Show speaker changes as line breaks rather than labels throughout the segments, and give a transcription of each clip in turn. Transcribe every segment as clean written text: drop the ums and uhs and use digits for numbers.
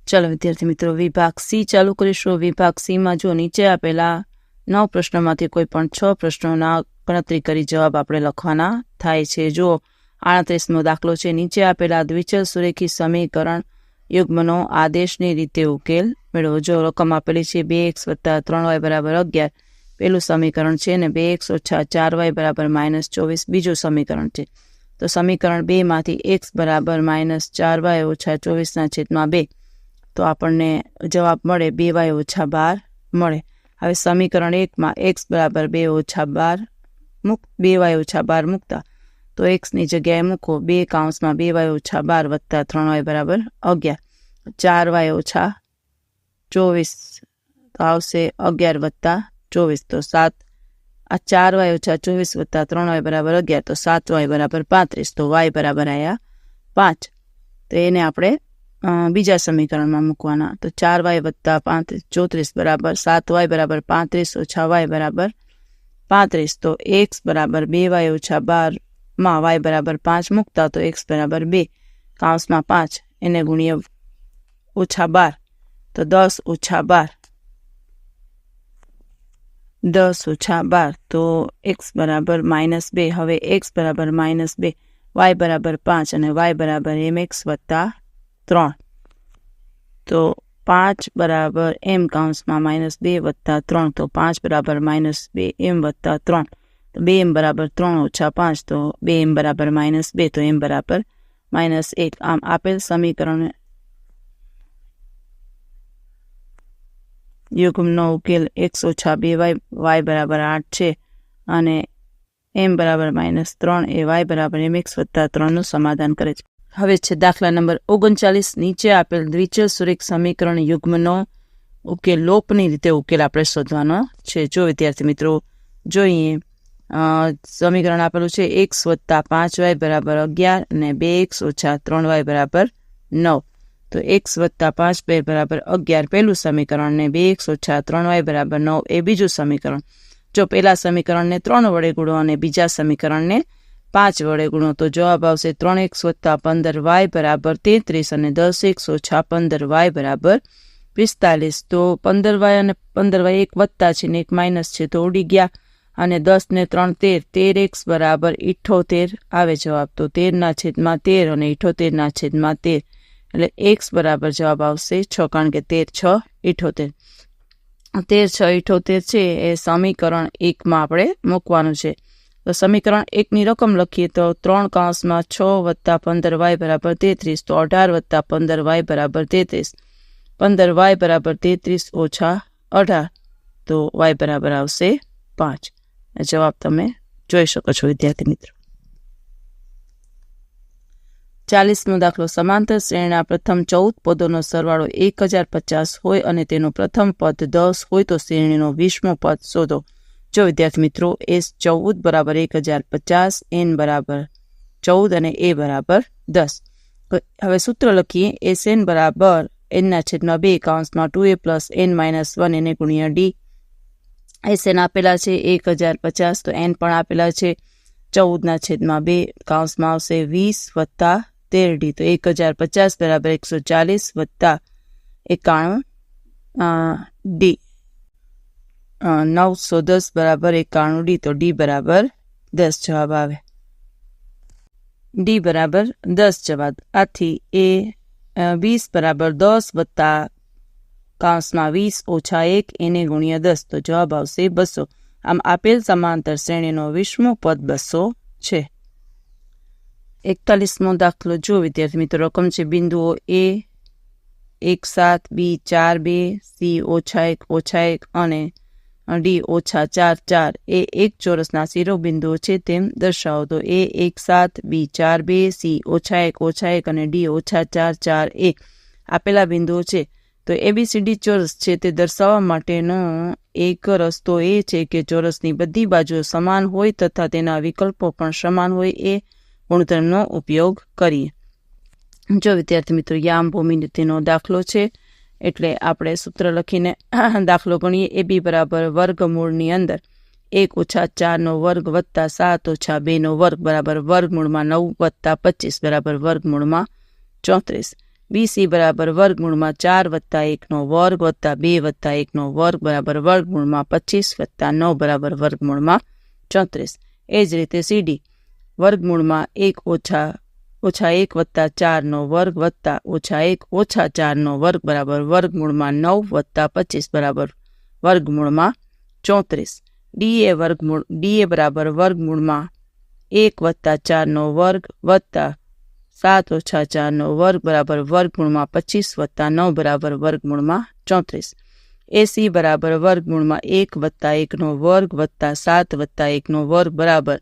ચાલો વિદ્યાર્થી મિત્રો, વિભાગ સી ચાલુ કરીશું. વિભાગ સીમાં જો નીચે આપેલા 9 પ્રશ્નોમાંથી કોઈ પણ 6 પ્રશ્નોના ગણતરી કરી જવાબ આપણે લખવાના થાય છે. જો 38મો દાખલો છે. નીચે આપેલા દ્વિચલ સુરેખી સમીકરણ યુગ્મનો આદેશની રીતે ઉકેલ મેળવો. જો રકમ આપેલી છે 2x + 3y = 11 પહેલું સમીકરણ છે, અને 2x - 4y = -24 બીજું સમીકરણ છે. તો સમીકરણ 2 માંથી x = -4y - 24/2 તો આપણને જવાબ મળે 2y - 12 મળે. હવે સમીકરણ 1 માં x = 2y - 12 મૂકતા તો x ની જગ્યાએ મૂકો 2 કૌંસમાં 2y - 12 + 3y = 11, 4y - 24 તો આવશે 11 + 24 તો 7, આ 4y - 24 + 3y = 11 તો 7y = 35 તો y બરાબર આયા 5. તો એને આપણે બીજા સમીકરણમાં મૂકવાના. તો 4y + 34 બરાબર 7y = 35 - y બરાબર 35 તો x બરાબર 2y - 12 માં y બરાબર 5 મૂકતા તો x બરાબર 2 કૌંસમાં 5 એને ગુણ્યા -12 તો 10 - 12 તો x બરાબર -2. હવે x બરાબર -2, y બરાબર 5 અને y બરાબર mx + 3 તો 5 બરાબર m કૌંસમાં -2 + 3 તો 5 બરાબર -2m + 3 તો 2m બરાબર 3 - 5 તો 2m બરાબર -2 તો m બરાબર -1. આમ આપેલ સમીકરણ યુગ્મનો ઉકેલ x - 2y y બરાબર 8 છે, અને m બરાબર -3 એ y બરાબર mx + 3નું સમાધાન કરે છે. હવે છે દાખલા નંબર 39. નીચે આપેલ દ્વિચલ સુરેખ સમીકરણ યુગ્મનો ઉકેલ લોપની રીતે ઉકેલ આપણે શોધવાનો છે. જો વિદ્યાર્થી મિત્રો જોઈએ, સમીકરણ આપેલું છે x + 5y = 11 અને 2x - 3y = 9. તો x + 5y = 11 પહેલું સમીકરણ ને 2x - 3y = 9 એ બીજું સમીકરણ. જો પહેલા સમીકરણને 3 વડે ગુણો અને બીજા સમીકરણને 5 વડે ગુણો તો જવાબ આવશે 3x + 15y = 33 અને 10x - 15y = 45. તો 15y અને 15y એક વત્તા છે ને એક માઇનસ છે તો ઉડી ગયા, અને 10 ને 3 13, 13x = 78 આવે જવાબ. તો 13/13 અને 78/13 એટલે x બરાબર જવાબ આવશે 6, કારણ કે 13 6 78. 13 6 78 છે એ સમીકરણ 1 માં આપણે મૂકવાનું છે. તો સમીકરણ 1 ની રકમ લખીએ તો 3 કૌંસમાં 6 + 15y = 33 તો 18 + 15y = 33, 15y = 33 - 18 તો y બરાબર આવશે 5. જવાબ તમે જોઈ શકો છો વિદ્યાર્થી મિત્રો. 40મો દાખલો. સમાંતર શ્રેણીના પ્રથમ 14 પદોનો સરવાળો 1050 હોય અને તેનું પ્રથમ પદ 10 હોય તો શ્રેણીનો 20મો પદ શોધો. જો વિદ્યાર્થી મિત્રો, S14 = 1050, n બરાબર 14 અને a બરાબર 10. હવે સૂત્ર લખીએ. Sn બરાબર n/2 કૌંસમાં 2a + n - 1 એને ગુણ્યા d. Sn આપેલા છે 1050 તો n પણ આપેલા છે 14/2 કૌંસમાં આવશે 20 + 13d. તો 1050 બરાબર 140 + 91 d. 910 બરાબર 91d તો d બરાબર 10 જવાબ આવે. d બરાબર 10 જવાબ. આથી એ 20 બરાબર 10 + કૌંસમાં 20 - 1 એને ગુણ્યા 10 તો જવાબ આવશે 200. આમ આપેલ સમાંતર શ્રેણીનો 20મો પદ 200 છે. 41મો દાખલો. જો વિદ્યાર્થી મિત્રો, રકમ છે બિંદુઓ a 1 7, b 4 2, c -1 -1 અને d -4 4 એ એક ચોરસના શિરોબિંદુઓ છે તેમ દર્શાવો. તો a 1 7, b 4 2, c -1 -1 અને d -4 4 એ આપેલા બિંદુઓ છે. તો ABCD ચોરસ છે તે દર્શાવવા માટેનો એક રસ્તો એ છે કે ચોરસની બધી બાજુઓ સમાન હોય તથા તેના વિકલ્પો પણ સમાન હોય એ ગુણધર્મનો ઉપયોગ કરીએ. જો વિદ્યાર્થી મિત્રો, યામ ભૂમિતિનો દાખલો છે એટલે આપણે સૂત્ર લખીને દાખલો ગણીએ. AB બરાબર વર્ગમૂળની અંદર 1 - 4 નો વર્ગ વત્તા 7 - 2 નો વર્ગ બરાબર વર્ગમૂળમાં 9 વત્તા 25 બરાબર વર્ગમૂળમાં 34. BC બરાબર વર્ગમૂળમાં 4 વત્તા 1નો વર્ગ વત્તા 2 વત્તા 1નો વર્ગ બરાબર વર્ગમૂળમાં 25 વત્તા 9 બરાબર વર્ગમૂળમાં 34. એ જ રીતે CD વર્ગમૂળમાં 1 ઓછા 1 વત્તા 4નો વર્ગ વત્તા -1 ઓછા 4નો વર્ગ બરાબર વર્ગમૂળમાં 9 વત્તા 25 બરાબર વર્ગમૂળમાં 34. DA બરાબર વર્ગમૂળમાં 1 વત્તા 4નો વર્ગ વત્તા 7 ઓછા 4નો વર્ગ બરાબર વર્ગમૂળમાં 25 વત્તા 9 બરાબર વર્ગમૂળમાં 34. AC બરાબર વર્ગમૂળમાં 1 વત્તા 1નો વર્ગ વત્તા 7 વત્તા 1નો વર્ગ બરાબર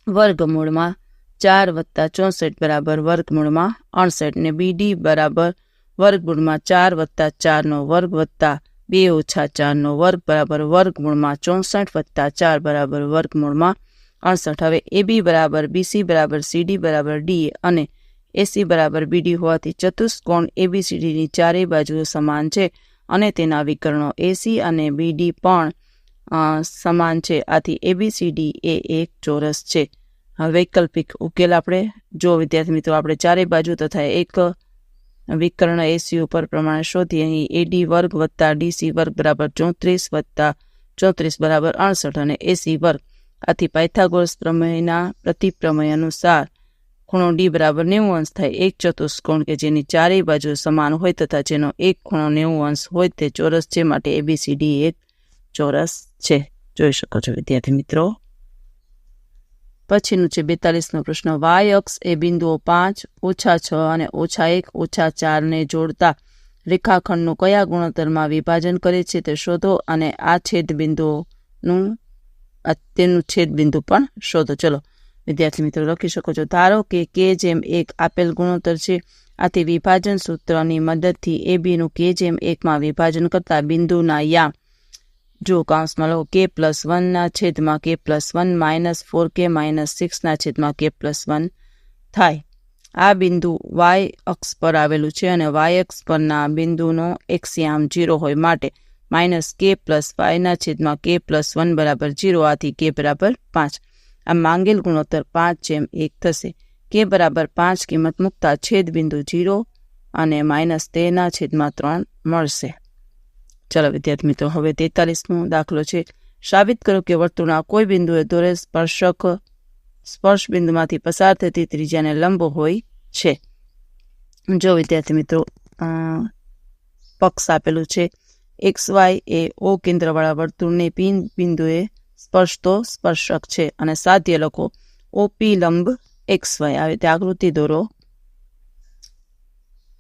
વર્ગમૂળમાં 4 વત્તા 64 બરાબર વર્ગમૂળમાં 68. ને BD બરાબર વર્ગમૂળમાં 4 વત્તા 4નો વર્ગ વત્તા 2 ઓછા 4નો વર્ગ બરાબર વર્ગમૂળમાં 64 વત્તા 4 બરાબર વર્ગમૂળમાં 68. હવે AB બરાબર BC બરાબર CD બરાબર DA અને AC બરાબર BD હોવાથી ચતુષ્કોણ ABCDની ચારેય બાજુઓ સમાન છે અને તેના વિકર્ણો AC અને BD પણ સમાન છે. આથી ABCD એ એક ચોરસ છે. હવે વૈકલ્પિક ઉકેલ આપણે જો વિદ્યાર્થી મિત્રો આપણે ચારેય બાજુ તથા એક વિકર્ણ AC ઉપર પ્રમાણે શોધીએ. અહીં AD વર્ગ વત્તા DC વર્ગ બરાબર 34 વત્તા 34 બરાબર 68 અને AC વર્ગ. આથી પાયથાગોરસ પ્રમેયના પ્રતિપ્રમેય અનુસાર ખૂણો D બરાબર 90 અંશ થાય. એક ચતુષ્કોણ કે જેની ચારેય બાજુ સમાન હોય તથા જેનો એક ખૂણો 90 અંશ હોય તે ચોરસ છે. માટે ABCD એક ચોરસ છે. જોઈ શકો છો વિદ્યાર્થી મિત્રો. પછીનું છે 42નો પ્રશ્ન. Y અક્ષ એ બિંદુઓ 5 ઓછા 6 અને -1 ઓછા 4ને જોડતા રેખાખંડનું કયા ગુણોત્તરમાં વિભાજન કરે છે તે શોધો અને આ છેદબિંદુનું તેનું છેદબિંદુ પણ શોધો. ચલો વિદ્યાર્થી મિત્રો લખી શકો છો. ધારો કે K/1 આપેલ ગુણોત્તર છે. આથી વિભાજન સૂત્રની મદદથી ABનું K/1માં વિભાજન કરતા બિંદુના યામ જો કૌંસમાં લો K+1 ના છેદમાં K+1 -4K -6 ના છેદમાં K+1 થાય. આ બિંદુ Y અક્ષ પર આવેલું છે અને Y અક્ષ પરના બિંદુનો x-યામ 0 હોય માટે -K+y ના છેદમાં K+1 બરાબર 0. આથી K બરાબર 5. આ માંગેલ ગુણોત્તર 5/1 થશે. K બરાબર 5 કિંમત મૂકતા છેદબિંદુ 0 અને -13 ના છેદમાં 3 મળશે. ચલો વિદ્યાર્થી મિત્રો હવે 43મો દાખલો છે. સાબિત કરો કે વર્તુળના કોઈ બિંદુએ દોરેલ સ્પર્શ બિંદુમાંથી પસાર થતી ત્રિજ્યાને લંબ હોય છે. જો વિદ્યાર્થી મિત્રો પક્ષ આપેલું છે. XY એ O કેન્દ્રવાળા વર્તુળને P બિંદુએ સ્પર્શતો સ્પર્શક છે અને સાધ્ય લખો. OP લંબ XY. આવી રીતે આકૃતિ દોરો.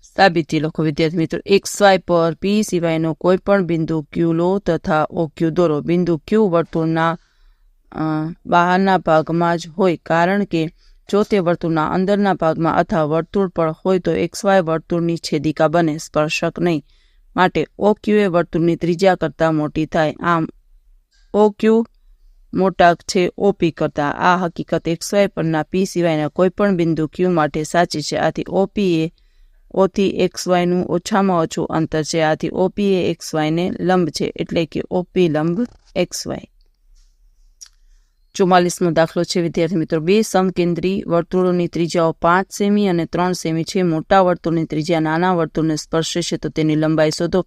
સાબિતી લખો વિદ્યાર્થી મિત્રો. XY પર P સિવાયનો કોઈ પણ બિંદુ Q લો તથા OQ દોરો. બિંદુ Q વર્તુળના બહારના ભાગમાં જ હોય કારણ કે જો તે વર્તુળના અંદરના ભાગમાં અથવા વર્તુળ પર હોય તો XY વર્તુળની છેદિકા બને, સ્પર્શક નહીં. માટે OQ એ વર્તુળની ત્રિજ્યા કરતાં મોટી થાય. આમ OQ મોટા છે OP કરતાં. આ હકીકત XY પરના P સિવાયના કોઈ પણ બિંદુ Q માટે સાચી છે. આથી OP એ O થી XYનું ઓછામાં ઓછું અંતર છે. આથી OP એ XYને લંબ છે એટલે કે OP લંબ XY. 44મો દાખલો છે વિદ્યાર્થી મિત્રો. બે સમકેન્દ્રી વર્તુળોની ત્રિજ્યાઓ 5 સેમી અને 3 સેમી છે. મોટા વર્તુળની ત્રિજ્યા નાના વર્તુળને સ્પર્શે છે તો તેની લંબાઈ શોધો.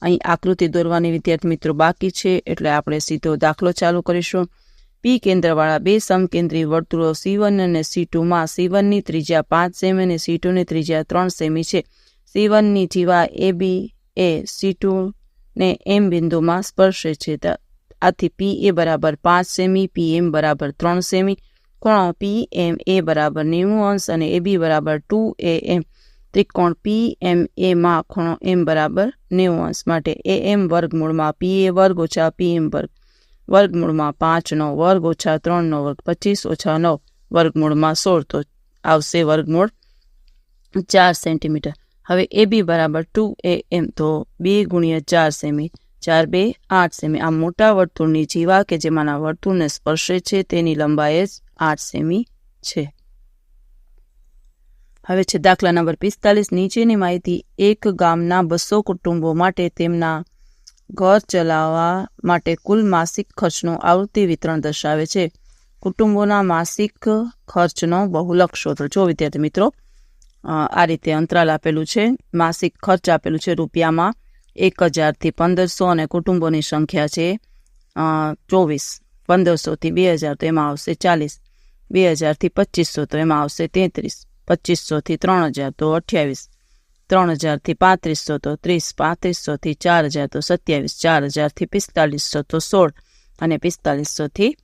અહીં આકૃતિ દોરવાની વિદ્યાર્થી મિત્રો બાકી છે એટલે આપણે સીધો દાખલો ચાલુ કરીશું. P કેન્દ્રવાળા બે સમકેન્દ્રી વર્તુળો C1 અને C2માં C1ની ત્રિજ્યા 5 સેમી અને C2ની ત્રિજ્યા 3 સેમી છે. C1ની જીવા AB એ C2ને M બિંદુમાં સ્પર્શે છે. આથી PA બરાબર 5 સેમી, PM બરાબર 3 સેમી. ખૂણો PMA બરાબર 90 અંશ અને AB બરાબર 2AM. ત્રિકોણ PMAમાં ખૂણો M બરાબર 90 અંશ. માટે AM વર્ગમૂળમાં PA વર્ગ ઓછા PM વર્ગ વર્ગમૂળમાં 5નો વર્ગ ઓછા 3નો વર્ગ 25 ઓછા 9 વર્ગમૂળમાં 16 તો આવશે વર્ગમૂળ 4 સેન્ટીમીટર. હવે AB બરાબર 2AM તો 2 × 4 સેમી 4 × 2 = 8 સેમી. આ મોટા વર્તુળની જીવા કે જેમાંના વર્તુળને સ્પર્શે છે તેની લંબાઈ જ 8 સેમી છે. હવે છે દાખલા નંબર 45. નીચેની માહિતી એક ગામના 200 કુટુંબો માટે તેમના ઘર ચલાવવા માટે કુલ માસિક ખર્ચનું આવૃત્તિ વિતરણ દર્શાવે છે. કુટુંબોના માસિક ખર્ચનો બહુલક શોધો. જો વિદ્યાર્થી મિત્રો આ રીતે અંતરાલ આપેલું છે. માસિક ખર્ચ આપેલું છે રૂપિયામાં 1000 થી 1500 અને કુટુંબોની સંખ્યા છે 24. 1500 થી 2000 તો એમાં આવશે 40. 2000 થી 2500 તો એમાં આવશે 33. 2500 થી 3000 તો 28. 3000 થી 3500 તો 30. 3500 થી 4000 તો 27. 4000 થી 4500 તો 16 અને 4500 થી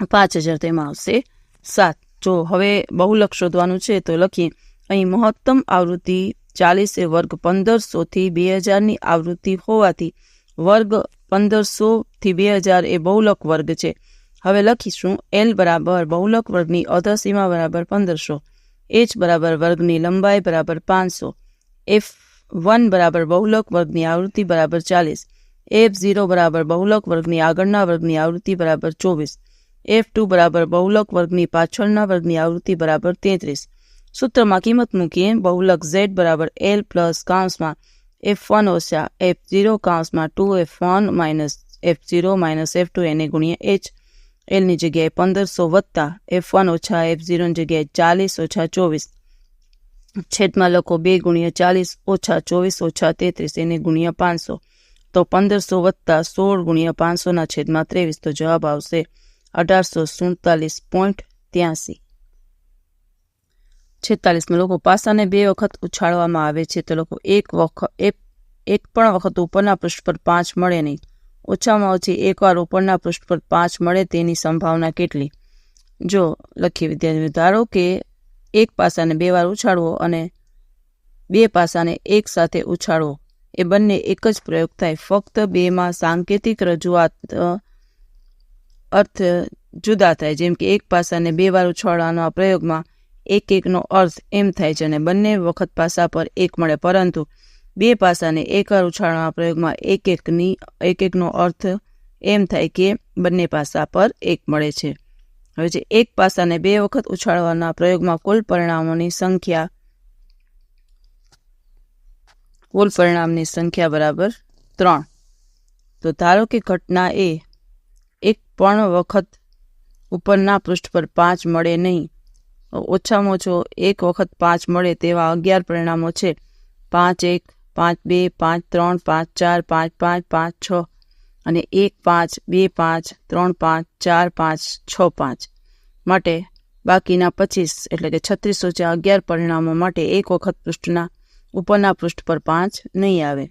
5000 તો એમાં આવશે 7. જો હવે બહુલક શોધવાનું છે તો લખીએ. અહીં મહત્તમ આવૃત્તિ 40 એ વર્ગ 1500 થી 2000ની આવૃત્તિ હોવાથી વર્ગ 1500 થી 2000 એ બહુલક વર્ગ છે. હવે લખીશું L બરાબર બહુલક વર્ગની અધસીમા બરાબર 1500, H બરાબર વર્ગની લંબાઈ બરાબર 500, F1 બરાબર બહુલક વર્ગની આવૃત્તિ બરાબર 40, F0 બરાબર બહુલક વર્ગની આગળના વર્ગની આવૃત્તિ બરાબર 24, F2 બરાબર બહુલક વર્ગની પાછળના વર્ગની આવૃત્તિ બરાબર 33. સૂત્રમાં કિંમત મૂકીએ. બહુલક Z બરાબર L પ્લસ કાઉન્સમાં F1 ઓછા F0 કાઉન્સમાં 2F1 minus F0 minus F2 એને ગુણ્યા H. Lની જગ્યાએ 1500 વત્તા F1 ઓછા F0ની જગ્યાએ 40 ઓછા 24 છેદમાં લખો 2 ગુણ્યા 40 ઓછા 24 ઓછા 33 એને ગુણ્યા 500 તો 1500 વત્તા 16 ગુણ્યા 500ના છેદમાં 23 તો જવાબ આવશે 1847.83. 46 લોકો પાસાને 2 વખત ઉછાળવામાં આવે છે તો લોકો એક પણ વખત ઉપરના પૃષ્ઠ પર 5 મળે નહીં. ઓછામાં ઓછી એકવાર ઉપરના પૃષ્ઠ પર 5 મળે તેની સંભાવના કેટલી? જો લખીએ વિદ્યાર્થીઓ, ધારો કે એક પાસાને 2 વાર ઉછાળવો અને 2 પાસાને એક સાથે ઉછાળવો એ બંને એક જ પ્રયોગ થાય. ફક્ત 2માં સાંકેતિક રજૂઆત અર્થ જુદા થાય. જેમ કે એક પાસાને 2 વાર ઉછાળવાના પ્રયોગમાં એકનો અર્થ એમ થાય છે અને બંને વખત પાસા પર 1 મળે, પરંતુ 2 પાસાને એક વાર ઉછાળવાના પ્રયોગમાં એકનો અર્થ એમ થાય કે બંને પાસા પર 1 મળે છે. હવે જે એક પાસાને 2 વખત ઉછાળવાના પ્રયોગમાં કુલ પરિણામની સંખ્યા બરાબર 3. તો ધારો કે ઘટના એ એક પણ વખત ઉપરના પૃષ્ઠ પર 5 મળે નહીં. ઓછામાં ઓછો એક વખત 5 મળે તેવા 11 પરિણામો છે. 5 1, 5 2, 5 3, 5 4, 5 5, 5 6 અને 1 5, 2 5, 3 5, 4 5, 6 5 માટે બાકીના 25 એટલે કે 36 ઓછા 11 પરિણામો માટે એક વખત ઉપરના પૃષ્ઠ પર 5 નહીં આવે.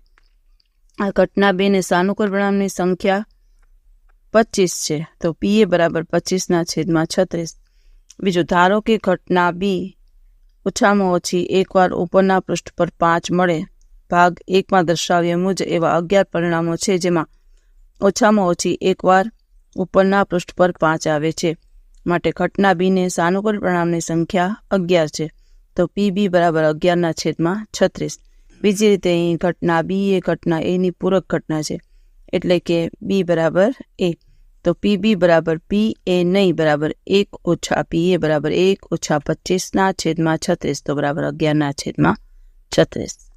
આ ઘટના 2 ને સાનુકૂળ પરિણામની સંખ્યા 25 છે તો PA બરાબર 25/36. બીજું, ધારો કે ઘટના B ઓછામાં ઓછી એકવાર ઉપરના પૃષ્ઠ પર 5 મળે. ભાગ 1માં દર્શાવ્યા મુજબ એવા 11 પરિણામો છે જેમાં ઓછામાં ઓછી એકવાર ઉપરના પૃષ્ઠ પર 5 આવે છે. માટે ઘટના B ને સાનુકૂળ પરિણામની સંખ્યા 11 છે તો PB બરાબર 11/36. બીજી રીતે અહીં ઘટના B એ ઘટના A ની પૂરક ઘટના છે એટલે કે B બરાબર A. તો PB બરાબર PA નહીં બરાબર 1 ઓછા PA બરાબર 1 ઓછા 25/36 તો બરાબર 11/36.